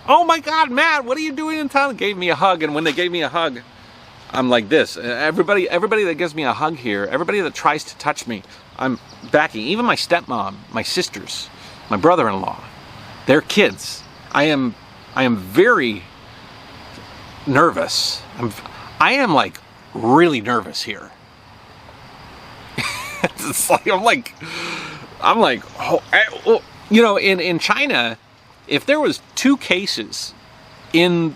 oh my God, Matt, what are you doing in town? Gave me a hug, and when they gave me a hug, I'm like this. Everybody that gives me a hug here, everybody that tries to touch me, I'm backing. Even my stepmom, my sisters, my brother-in-law, their kids. I am very nervous. I am like really nervous here. It's like I'm like, oh, you know, in China, if there was 2 cases in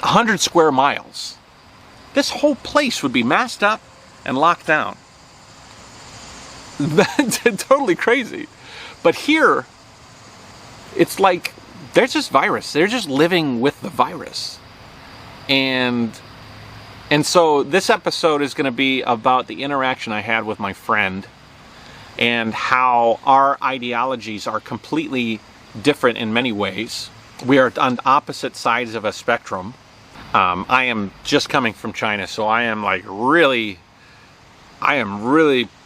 100 square miles, this whole place would be masked up and locked down. That's totally crazy. But here, it's like there's just virus. They're just living with the virus. And so this episode is going to be about the interaction I had with my friend and how our ideologies are completely different in many ways. We are on opposite sides of a spectrum. I am just coming from China, so I am really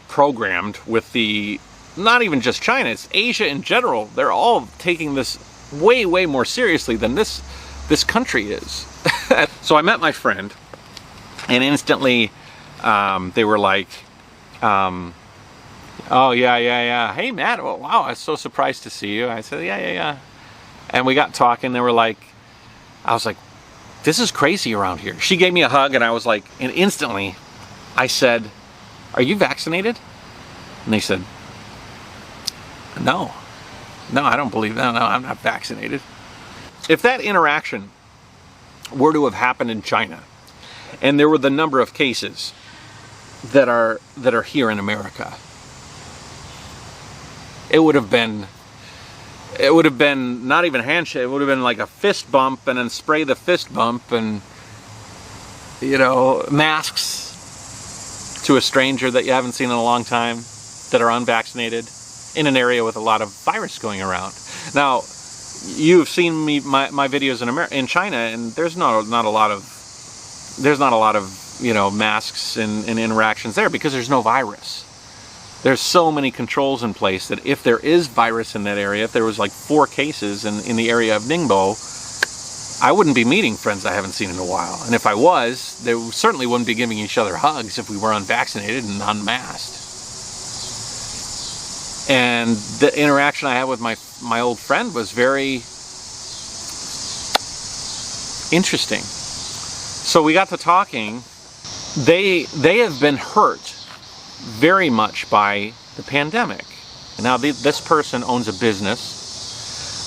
programmed with the, not even just China, it's Asia in general. They're all taking this way, way more seriously than this country is. So I met my friend, and instantly they were like, oh yeah. Hey Matt, oh, wow, I was so surprised to see you. I said, yeah. And we got talking. They were like, I was like, this is crazy around here. She gave me a hug, and I was like, and instantly I said, are you vaccinated? And they said, no, I don't believe that. No, I'm not vaccinated. If that interaction were to have happened in China, and there were the number of cases that are here in America, it would have been not even a handshake. It would have been like a fist bump, and then spray the fist bump, and, you know, masks to a stranger that you haven't seen in a long time that are unvaccinated in an area with a lot of virus going around. Now, you've seen my videos in China, and there's not a lot of you know, masks and interactions there because there's no virus. There's so many controls in place that if there is virus in that area, if there was like 4 cases in the area of Ningbo, I wouldn't be meeting friends I haven't seen in a while. And if I was, they certainly wouldn't be giving each other hugs if we were unvaccinated and unmasked. And the interaction I had with my old friend was very interesting. So we got to talking. They have been hurt very much by the pandemic. Now this person owns a business.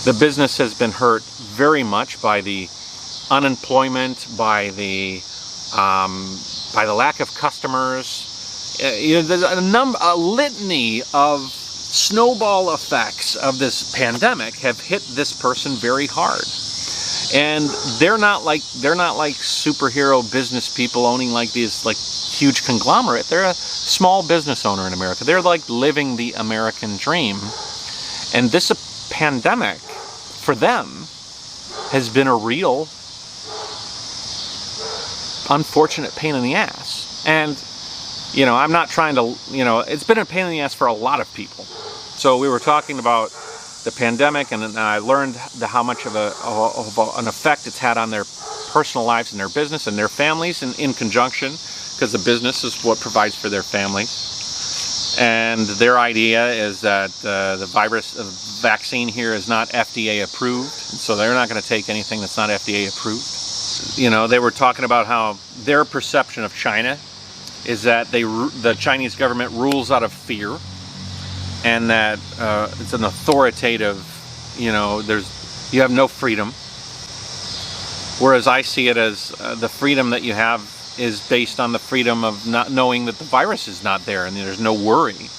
The business has been hurt very much by the unemployment, by the lack of customers. You know, there's a litany of snowball effects of this pandemic have hit this person very hard. And they're not like superhero business people owning like these like huge conglomerate. They're a small business owner in America. They're like living the American dream. And this pandemic for them has been a real unfortunate pain in the ass. And, you know, I'm not trying to, you know, it's been a pain in the ass for a lot of people. So we were talking about the pandemic, and I learned how much of an effect it's had on their personal lives and their business and their families, in conjunction, because the business is what provides for their families. And their idea is that the vaccine here is not FDA approved, so they're not going to take anything that's not FDA approved. You know, they were talking about how their perception of China is that the Chinese government rules out of fear, and that it's an authoritative, you know, you have no freedom. Whereas I see it as the freedom that you have is based on the freedom of not knowing that the virus is not there and there's no worry.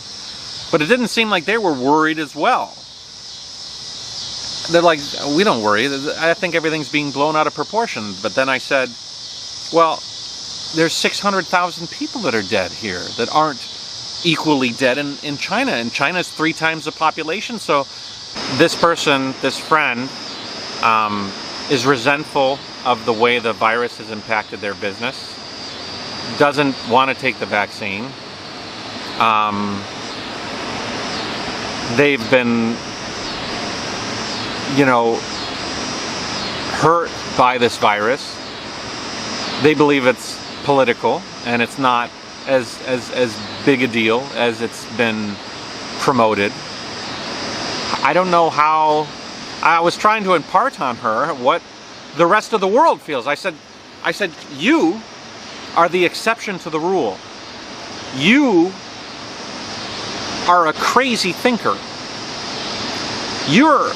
But it didn't seem like they were worried as well. They're like, we don't worry. I think everything's being blown out of proportion. But then I said, well, there's 600,000 people that are dead here that aren't equally dead in China, and China's 3 times the population. So this person, this friend, is resentful of the way the virus has impacted their business, doesn't want to take the vaccine. They've been, you know, hurt by this virus. They believe it's political and it's not as big a deal as it's been promoted. I don't know how. I was trying to impart on her what the rest of the world feels. I said, you are the exception to the rule. You are a crazy thinker. You're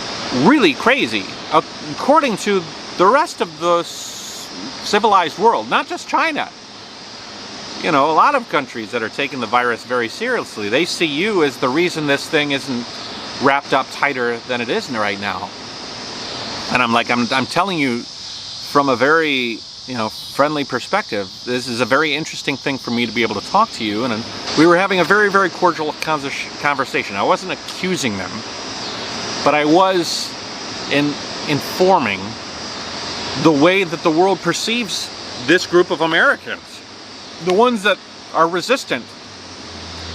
really crazy, according to the rest of the civilized world, not just China. You know, a lot of countries that are taking the virus very seriously, they see you as the reason this thing isn't wrapped up tighter than it is right now. And I'm like, I'm telling you from a very, friendly perspective. This is a very interesting thing for me to be able to talk to you. And we were having a very, very cordial conversation. I wasn't accusing them, but I was informing the way that the world perceives this group of Americans, the ones that are resistant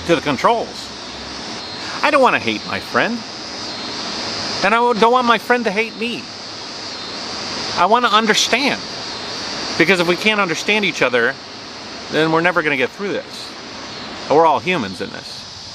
to the controls. I don't want to hate my friend, and I don't want my friend to hate me. I want to understand, because if we can't understand each other, then we're never going to get through this. We're all humans in this.